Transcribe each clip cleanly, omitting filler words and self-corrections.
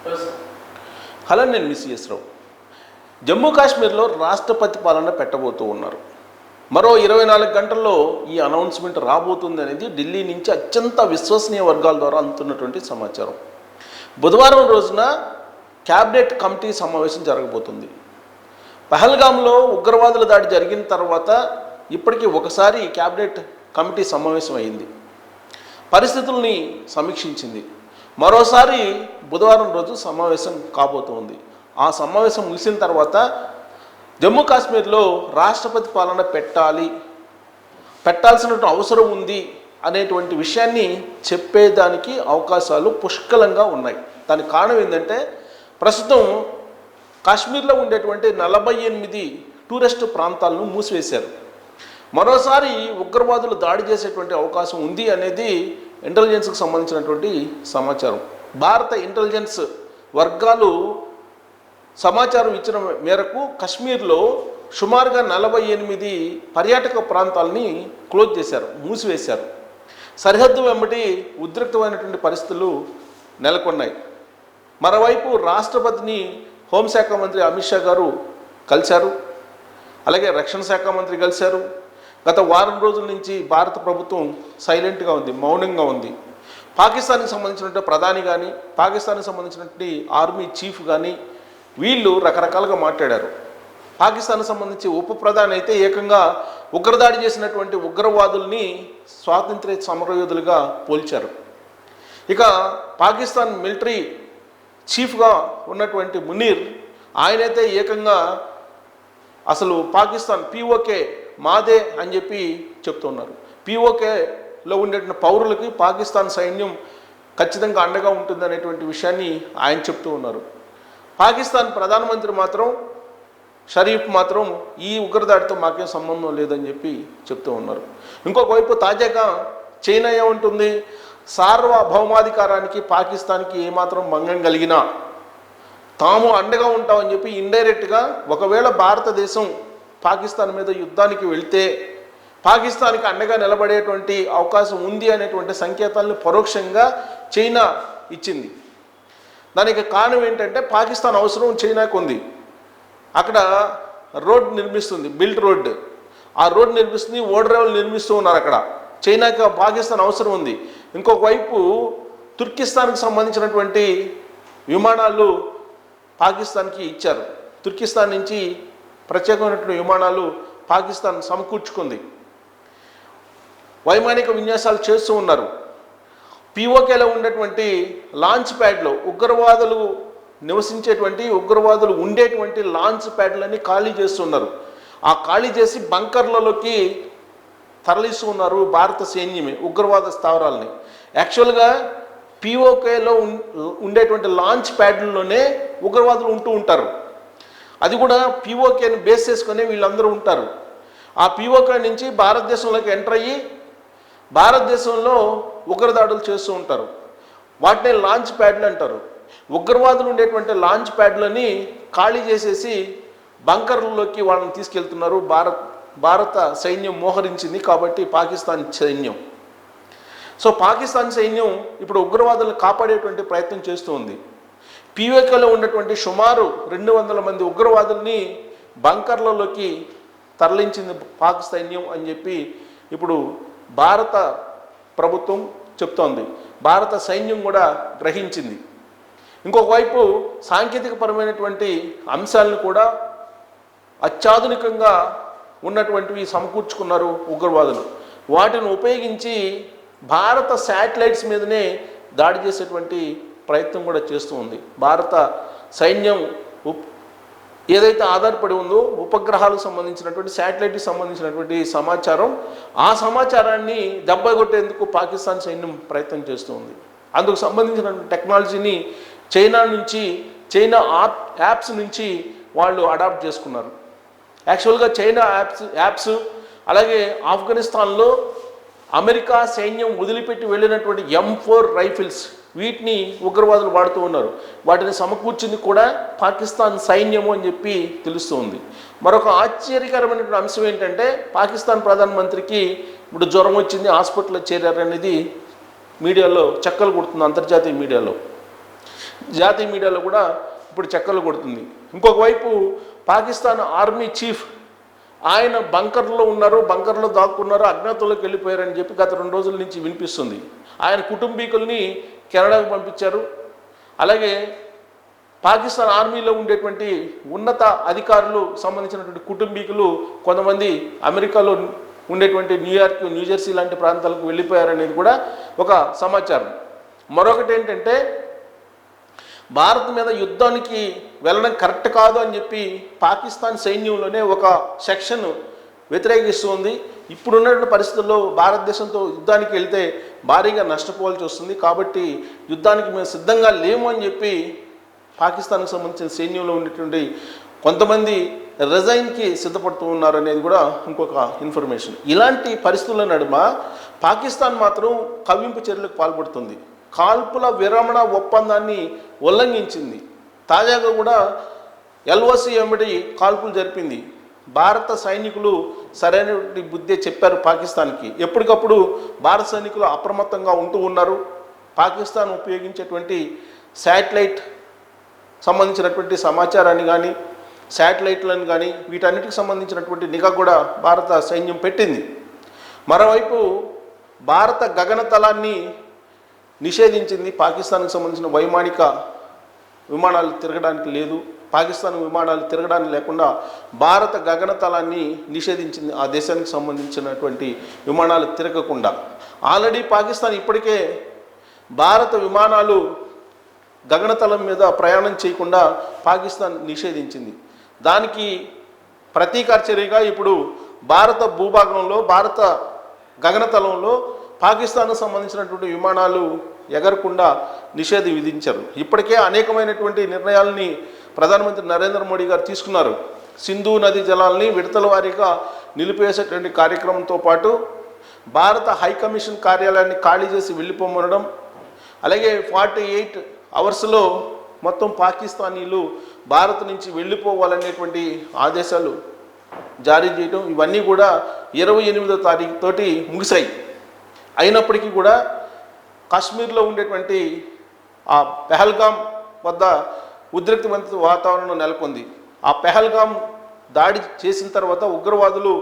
Hello, నేను miss రావు. జమ్మూ కాశ్మీర్లో రాష్ట్రపతి పాలన పెట్టబోతూ ఉన్నారు. మరో 24 గంటల్లో ఈ అనౌన్స్మెంట్ రాబోతుంది అనేది ఢిల్లీ నుంచి అత్యంత విశ్వసనీయ వర్గాల ద్వారా అందుతున్నటువంటి సమాచారం. బుధవారం రోజున క్యాబినెట్ కమిటీ సమావేశం జరగబోతుంది. పహల్గామ్లో ఉగ్రవాదుల దాడి జరిగిన తర్వాత ఇప్పటికీ ఒకసారి క్యాబినెట్ కమిటీ సమావేశం అయింది, పరిస్థితుల్ని సమీక్షించింది. మరోసారి బుధవారం రోజు సమావేశం కాబోతుంది. ఆ సమావేశం ముగిసిన తర్వాత జమ్మూ కాశ్మీర్లో రాష్ట్రపతి పాలన పెట్టాల్సినటువంటి అవసరం ఉంది అనేటువంటి విషయాన్ని చెప్పేదానికి అవకాశాలు పుష్కలంగా ఉన్నాయి. దానికి కారణం ఏంటంటే, ప్రస్తుతం కాశ్మీర్లో ఉండేటువంటి 48 టూరిస్ట్ ప్రాంతాలను మూసివేశారు. మరోసారి ఉగ్రవాదులు దాడి చేసేటువంటి అవకాశం ఉంది అనేది ఇంటెలిజెన్స్కి సంబంధించినటువంటి సమాచారం. భారత ఇంటెలిజెన్స్ వర్గాలు సమాచారం ఇచ్చిన మేరకు కశ్మీర్లో సుమారుగా 48 పర్యాటక ప్రాంతాలని క్లోజ్ చేశారు, మూసివేశారు. సరిహద్దు వెంబడి ఉద్రిక్తమైనటువంటి పరిస్థితులు నెలకొన్నాయి. మరోవైపు రాష్ట్రపతిని హోంశాఖ మంత్రి అమిత్ షా గారు కలిశారు, అలాగే రక్షణ శాఖ మంత్రి కలిశారు. గత వారం రోజుల నుంచి భారత ప్రభుత్వం సైలెంట్గా ఉంది, మౌనంగా ఉంది. పాకిస్తాన్కి సంబంధించినటువంటి ప్రధాని కానీ, పాకిస్తాన్కి స్సంబంధించినటువంటి ఆర్మీ చీఫ్ కానీ వీళ్ళు రకరకాలుగా మాట్లాడారు. పాకిస్తాన్కి సంబంధించి ఉప ప్రధాని అయితే ఏకంగా ఉగ్రదాడి చేసినటువంటి ఉగ్రవాదుల్ని స్వాతంత్ర్య సమరయోధులుగా పోల్చారు. ఇక పాకిస్తాన్ మిలిటరీ చీఫ్గా ఉన్నటువంటి మునీర్ ఆయనైతే ఏకంగా అసలు పాకిస్తాన్ పీఓకే మాదే అని చెప్పి చెప్తున్నారు. పీఓకేలో ఉండేటువంటి పౌరులకి పాకిస్తాన్ సైన్యం ఖచ్చితంగా అండగా ఉంటుంది అనేటువంటి విషయాన్ని ఆయన చెప్తూ ఉన్నారు. పాకిస్తాన్ ప్రధానమంత్రి మాత్రం షరీఫ్ మాత్రం ఈ ఉగ్రదాడితో మాకేం సంబంధం లేదని చెప్పి చెప్తూ ఉన్నారు. ఇంకొక వైపు తాజాగా చైనా ఏమంటుంది, సార్వభౌమాధికారానికి పాకిస్తాన్కి ఏమాత్రం భంగం కలిగినా తాము అండగా ఉంటామని చెప్పి ఇండైరెక్ట్గా ఒకవేళ భారతదేశం పాకిస్తాన్ మీద యుద్ధానికి వెళ్తే పాకిస్తాన్కి అండగా నిలబడేటువంటి అవకాశం ఉంది అనేటువంటి సంకేతాలను పరోక్షంగా చైనా ఇచ్చింది. దానికి కారణం ఏంటంటే, పాకిస్తాన్ అవసరం చైనాకు ఉంది. అక్కడ రోడ్ నిర్మిస్తుంది, బిల్ట్ రోడ్. ఆ రోడ్ నిర్మిస్తుంది, ఓడరేవులు నిర్మిస్తూ ఉన్నారు. అక్కడ చైనాకి పాకిస్తాన్ అవసరం ఉంది. ఇంకొక వైపు తుర్కిస్తాన్కి సంబంధించినటువంటి విమానాలు పాకిస్తాన్కి ఇచ్చారు. తుర్కిస్తాన్ నుంచి ప్రత్యేకమైనటువంటి విమానాలు పాకిస్తాన్ సమకూర్చుకుంది. వైమానిక విన్యాసాలు చేస్తూ ఉన్నారు. పీఓకేలో ఉన్నటువంటి లాంచ్ ప్యాడ్లో ఉగ్రవాదులు నివసించేటువంటి, ఉగ్రవాదులు ఉండేటువంటి లాంచ్ ప్యాడ్లని ఖాళీ చేస్తున్నారు. ఆ ఖాళీ చేసి బంకర్లలోకి తరలిస్తూ ఉన్నారు భారత సైన్యమే ఉగ్రవాద స్థావరాలని. యాక్చువల్గా పీఓకేలో ఉండేటువంటి లాంచ్ ప్యాడ్లలోనే ఉగ్రవాదులు ఉంటూ ఉంటారు. అది కూడా పీఓకేని బేస్ చేసుకుని వీళ్ళందరూ ఉంటారు. ఆ పీఓకే నుంచి భారతదేశంలోకి ఎంటర్ అయ్యి భారతదేశంలో ఉగ్రదాడులు చేస్తూ ఉంటారు. వాటిని లాంచ్ ప్యాడ్లు అంటారు. ఉగ్రవాదులు ఉండేటువంటి లాంచ్ ప్యాడ్లని ఖాళీ చేసేసి బంకర్లలోకి వాళ్ళని తీసుకెళ్తున్నారు. భారత సైన్యం మోహరించింది కాబట్టి పాకిస్తాన్ సైన్యం. సో పాకిస్తాన్ సైన్యం ఇప్పుడు ఉగ్రవాదులను కాపాడేటువంటి ప్రయత్నం చేస్తూ ఉంది. పీఓకేలో ఉన్నటువంటి సుమారు 200 మంది ఉగ్రవాదుల్ని బంకర్లలోకి తరలించింది పాక్ సైన్యం అని చెప్పి ఇప్పుడు భారత ప్రభుత్వం చెప్తోంది. భారత సైన్యం కూడా గ్రహించింది. ఇంకొక వైపు సాంకేతికపరమైనటువంటి అంశాలను కూడా అత్యాధునికంగా ఉన్నటువంటివి సమకూర్చుకున్నారు ఉగ్రవాదులు. వాటిని ఉపయోగించి భారత శాటిలైట్స్ మీదనే దాడి చేసేటువంటి ప్రయత్నం కూడా చేస్తూ ఉంది. భారత సైన్యం ఏదైతే ఆధారపడి ఉందో ఉపగ్రహాలకు సంబంధించినటువంటి, శాటిలైట్కి సంబంధించినటువంటి సమాచారం, ఆ సమాచారాన్ని దెబ్బగొట్టేందుకు పాకిస్తాన్ సైన్యం ప్రయత్నం చేస్తూ ఉంది. అందుకు సంబంధించిన టెక్నాలజీని చైనా యాప్స్ నుంచి వాళ్ళు అడాప్ట్ చేసుకున్నారు. యాక్చువల్గా చైనా యాప్స్ అలాగే ఆఫ్ఘనిస్తాన్లో అమెరికా సైన్యం వదిలిపెట్టి వెళ్ళినటువంటి M4 రైఫిల్స్ వీటిని ఉగ్రవాదులు వాడుతూ ఉన్నారు. వాటిని సమకూర్చింది కూడా పాకిస్తాన్ సైన్యము అని చెప్పి తెలుస్తూ ఉంది. మరొక ఆశ్చర్యకరమైనటువంటి అంశం ఏంటంటే, పాకిస్తాన్ ప్రధానమంత్రికి ఇప్పుడు జ్వరం వచ్చింది, హాస్పిటల్లో చేరారనేది మీడియాలో చక్కలు కొడుతుంది, అంతర్జాతీయ మీడియాలో. జాతీయ మీడియాలో కూడా ఇప్పుడు చక్కర్లు కొడుతుంది. ఇంకొక వైపు పాకిస్తాన్ ఆర్మీ చీఫ్ ఆయన బంకర్లో దాక్కున్నారు, అజ్ఞాతంలోకి వెళ్ళిపోయారని చెప్పి గత 2 రోజుల నుంచి వినిపిస్తుంది. ఆయన కుటుంబీకుల్ని కెనడాకు పంపించారు. అలాగే పాకిస్తాన్ ఆర్మీలో ఉండేటువంటి ఉన్నత అధికారులు సంబంధించినటువంటి కుటుంబీకులు కొంతమంది అమెరికాలో ఉండేటువంటి న్యూయార్క్, న్యూజెర్సీ లాంటి ప్రాంతాలకు వెళ్ళిపోయారనేది కూడా ఒక సమాచారం. మరొకటి ఏంటంటే భారత్ మీద యుద్ధానికి వెళ్ళడం కరెక్ట్ కాదు అని చెప్పి పాకిస్తాన్ సైన్యంలోనే ఒక సెక్షన్ వ్యతిరేకిస్తుంది. ఇప్పుడున్నటువంటి పరిస్థితుల్లో భారతదేశంతో యుద్ధానికి వెళ్తే భారీగా నష్టపోవాల్సి వస్తుంది, కాబట్టి యుద్ధానికి మేము సిద్ధంగా లేము అని చెప్పి పాకిస్తాన్కి సంబంధించిన సైన్యంలో ఉండేటువంటి కొంతమంది రిజైన్కి సిద్ధపడుతూ ఉన్నారు అనేది కూడా ఇంకొక ఇన్ఫర్మేషన్. ఇలాంటి పరిస్థితుల నడుమ పాకిస్తాన్ మాత్రం కవ్వింపు చర్యలకు పాల్పడుతుంది, కాల్పుల విరమణ ఒప్పందాన్ని ఉల్లంఘించింది. తాజాగా కూడా ఎల్ఓసి వెంబడి కాల్పులు జరిపింది. భారత సైనికులు సరైనటువంటి బుద్ధి చెప్పారు పాకిస్తాన్కి. ఎప్పటికప్పుడు భారత సైనికులు అప్రమత్తంగా ఉంటూ ఉన్నారు. పాకిస్తాన్ ఉపయోగించేటువంటి శాటిలైట్ సంబంధించినటువంటి సమాచారాన్ని కానీ, శాటిలైట్లను కానీ, వీటన్నిటికి సంబంధించినటువంటి నిఘా కూడా భారత సైన్యం పెట్టింది. మరోవైపు భారత గగనతలాన్ని నిషేధించింది. పాకిస్తాన్కి సంబంధించిన వైమానిక విమానాలు తిరగడానికి లేదు, పాకిస్తాన్ విమానాలు తిరగడానికి లేకుండా భారత గగనతలాన్ని నిషేధించింది. ఆ దేశానికి సంబంధించినటువంటి విమానాలు తిరగకుండా ఆల్రెడీ పాకిస్తాన్ ఇప్పటికే భారత విమానాలు గగనతలం మీద ప్రయాణం చేయకుండా పాకిస్తాన్ నిషేధించింది. దానికి ప్రతీకార చర్యగా ఇప్పుడు భారత భూభాగంలో, భారత గగనతలంలో పాకిస్తాన్కు సంబంధించినటువంటి విమానాలు ఎగరకుండా నిషేధం విధించారు. ఇప్పటికే అనేకమైనటువంటి నిర్ణయాలని ప్రధానమంత్రి నరేంద్ర మోడీ గారు తీసుకున్నారు. సింధు నది జలాల్ని విడతల వారీగా నిలిపేసేటువంటి కార్యక్రమంతో పాటు భారత హైకమిషన్ కార్యాలయాన్ని ఖాళీ చేసి వెళ్ళిపోమనడం, అలాగే 48 అవర్స్లో మొత్తం పాకిస్తానీలు భారత్ నుంచి వెళ్ళిపోవాలనేటువంటి ఆదేశాలు జారీ చేయడం, ఇవన్నీ కూడా 28వ తారీఖు తోటి ముగిశాయి. అయినప్పటికీ కూడా కాశ్మీర్లో ఉండేటువంటి ఆ పెహల్గాం వద్ద ఉద్రిక్తమైన వాతావరణం నెలకొంది. ఆ పెహల్గాం దాడి చేసిన తర్వాత ఉగ్రవాదులు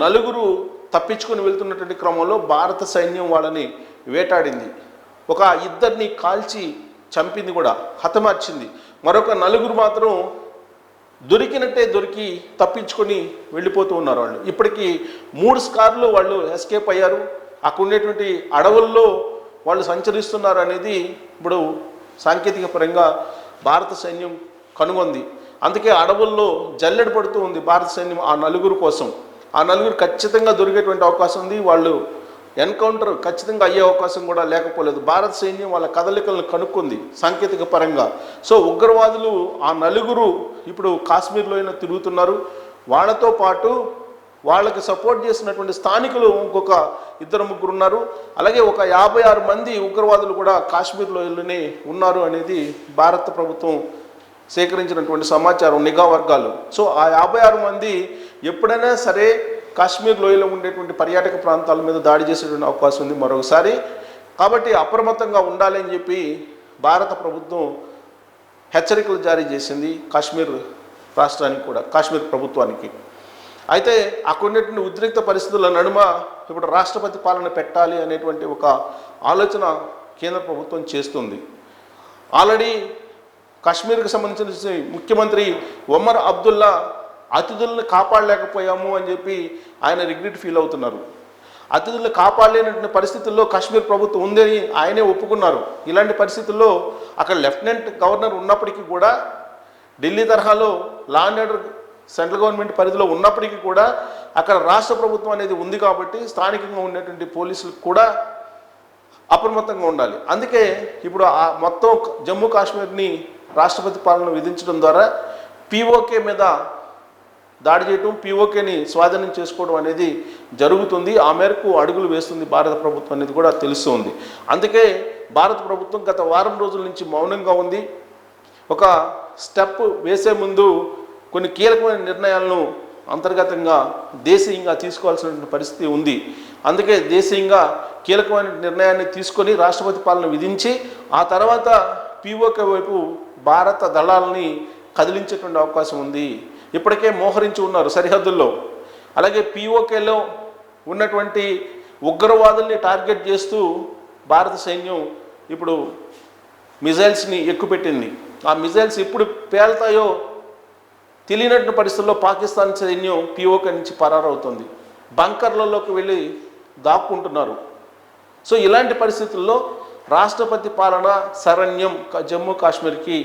4 తప్పించుకొని వెళ్తున్నటువంటి క్రమంలో భారత సైన్యం వాళ్ళని వేటాడింది. ఒక 2 కాల్చి చంపింది, కూడా హతమార్చింది. మరొక 4 మాత్రం దొరికినట్టే దొరికి తప్పించుకొని వెళ్ళిపోతూ ఉన్నారు. వాళ్ళు ఇప్పటికీ 3 సార్లు వాళ్ళు ఎస్కేప్ అయ్యారు. అక్కడ ఉండేటువంటి అడవుల్లో వాళ్ళు సంచరిస్తున్నారు అనేది ఇప్పుడు సాంకేతిక పరంగా భారత సైన్యం కనుగొంది. అందుకే అడవుల్లో జల్లెడ పడుతూ ఉంది భారత సైన్యం ఆ 4 కోసం. ఆ 4 ఖచ్చితంగా దొరికేటువంటి అవకాశం ఉంది. వాళ్ళు ఎన్కౌంటర్ ఖచ్చితంగా అయ్యే అవకాశం కూడా లేకపోలేదు. భారత సైన్యం వాళ్ళ కదలికలను కనుక్కుంది సాంకేతిక పరంగా. సో ఉగ్రవాదులు ఆ 4 ఇప్పుడు కాశ్మీర్లో అయినా తిరుగుతున్నారు. వాళ్ళతో పాటు వాళ్ళకి సపోర్ట్ చేసినటువంటి స్థానికులు ఇంకొక 2-3 ఉన్నారు. అలాగే ఒక 56 మంది ఉగ్రవాదులు కూడా కాశ్మీర్లో వెళ్ళనే ఉన్నారు అనేది భారత ప్రభుత్వం సేకరించినటువంటి సమాచారం, నిఘా వర్గాలు. సో ఆ 56 మంది ఎప్పుడైనా సరే కాశ్మీర్ లోయలో ఉండేటువంటి పర్యాటక ప్రాంతాల మీద దాడి చేసేటువంటి అవకాశం ఉంది మరొకసారి. కాబట్టి అప్రమత్తంగా ఉండాలి అని చెప్పి భారత ప్రభుత్వం హెచ్చరికలు జారీ చేసింది కాశ్మీర్ రాష్ట్రానికి కూడా, కాశ్మీర్ ప్రభుత్వానికి. అయితే అక్కడ ఉండేటువంటి ఉద్రిక్త పరిస్థితుల నడుమ ఇప్పుడు రాష్ట్రపతి పాలన పెట్టాలి అనేటువంటి ఒక ఆలోచన కేంద్ర ప్రభుత్వం చేస్తుంది. ఆల్రెడీ కాశ్మీర్కి సంబంధించిన ముఖ్యమంత్రి ఒమర్ అబ్దుల్లా అతిథులను కాపాడలేకపోయాము అని చెప్పి ఆయన రిగ్రెట్ ఫీల్ అవుతున్నారు. అతిథులను కాపాడలేనటువంటి పరిస్థితుల్లో కాశ్మీర్ ప్రభుత్వం ఉందని ఆయనే ఒప్పుకున్నారు. ఇలాంటి పరిస్థితుల్లో అక్కడ లెఫ్టినెంట్ గవర్నర్ ఉన్నప్పటికీ కూడా, ఢిల్లీ తరహాలో law and order central government పరిధిలో ఉన్నప్పటికీ కూడా అక్కడ రాష్ట్ర ప్రభుత్వం అనేది ఉంది కాబట్టి స్థానికంగా ఉండేటువంటి పోలీసులకు కూడా అప్రమత్తంగా ఉండాలి. అందుకే ఇప్పుడు ఆ మొత్తం జమ్మూ కాశ్మీర్ని రాష్ట్రపతి పాలన విధించడం ద్వారా పీఓకే మీద దాడి చేయటం, పీఓకేని స్వాధీనం చేసుకోవడం అనేది జరుగుతుంది. ఆ మేరకు అడుగులు వేస్తుంది భారత ప్రభుత్వం అనేది కూడా తెలుస్తుంది. అందుకే భారత ప్రభుత్వం గత వారం రోజుల నుంచి మౌనంగా ఉంది. ఒక స్టెప్ వేసే ముందు కొన్ని కీలకమైన నిర్ణయాలను అంతర్గతంగా దేశీయంగా తీసుకోవాల్సిన పరిస్థితి ఉంది. అందుకే దేశీయంగా కీలకమైన నిర్ణయాన్ని తీసుకొని రాష్ట్రపతి పాలన విధించి ఆ తర్వాత పీఓకే వైపు భారత దళాలని కదిలించేటువంటి అవకాశం ఉంది. ఇప్పటికే మోహరించి ఉన్నారు సరిహద్దుల్లో. అలాగే పీఓకేలో ఉన్నటువంటి ఉగ్రవాదుల్ని టార్గెట్ చేస్తూ భారత సైన్యం ఇప్పుడు మిజైల్స్ని ఎక్కుపెట్టింది. ఆ మిజైల్స్ ఎప్పుడు పేలుతాయో తెలియనటువంటి పరిస్థితుల్లో పాకిస్తాన్ సైన్యం పీఓకే నుంచి పరారవుతుంది. బంకర్లలోకి వెళ్ళి దాక్కుంటున్నారు. సో ఇలాంటి పరిస్థితుల్లో రాష్ట్రపతి పాలన శరణ్యం జమ్మూ కాశ్మీర్కి.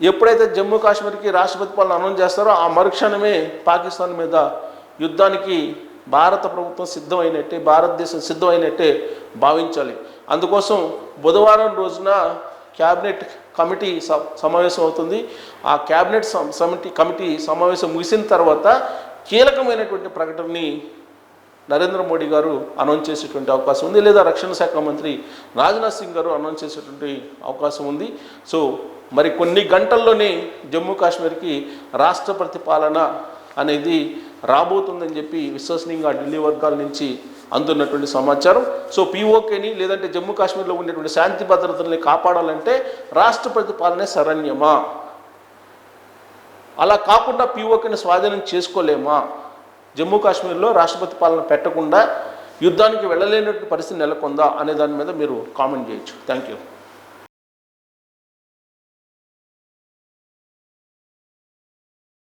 ఎప్పుడైతే జమ్మూ కాశ్మీర్కి రాష్ట్రపతి పాలన అనౌన్స్ చేస్తారో ఆ మరుక్షణమే పాకిస్తాన్ మీద యుద్ధానికి భారత ప్రభుత్వం సిద్ధమైనట్టే, భారతదేశం సిద్ధమైనట్టే భావించాలి. అందుకోసం బుధవారం రోజున క్యాబినెట్ కమిటీ సమావేశం అవుతుంది. ఆ క్యాబినెట్ కమిటీ సమావేశం ముగిసిన తర్వాత కీలకమైనటువంటి ప్రకటనని నరేంద్ర మోడీ గారు అనౌన్స్ చేసేటువంటి అవకాశం ఉంది, లేదా రక్షణ శాఖ మంత్రి రాజ్నాథ్ సింగ్ గారు అనౌన్స్ చేసేటువంటి అవకాశం ఉంది. సో మరి కొన్ని గంటల్లోనే జమ్మూ కాశ్మీర్కి రాష్ట్రపతి పాలన అనేది రాబోతుందని చెప్పి విశ్వసనీయంగా ఢిల్లీ వర్గాల నుంచి అందుతున్నటువంటి సమాచారం. సో పీఓకేని లేదంటే జమ్మూ కాశ్మీర్లో ఉండేటువంటి శాంతి భద్రతల్ని కాపాడాలంటే రాష్ట్రపతి పాలనే శరణ్యమా? అలా కాకుండా పీఓకేని స్వాధీనం చేసుకోలేమా? జమ్మూ కాశ్మీర్లో రాష్ట్రపతి పాలన పెట్టకుండా యుద్ధానికి వెళ్ళలేనటువంటి పరిస్థితి నెలకొందా అనే దాని మీద మీరు కామెంట్ చేయొచ్చు. Thank you.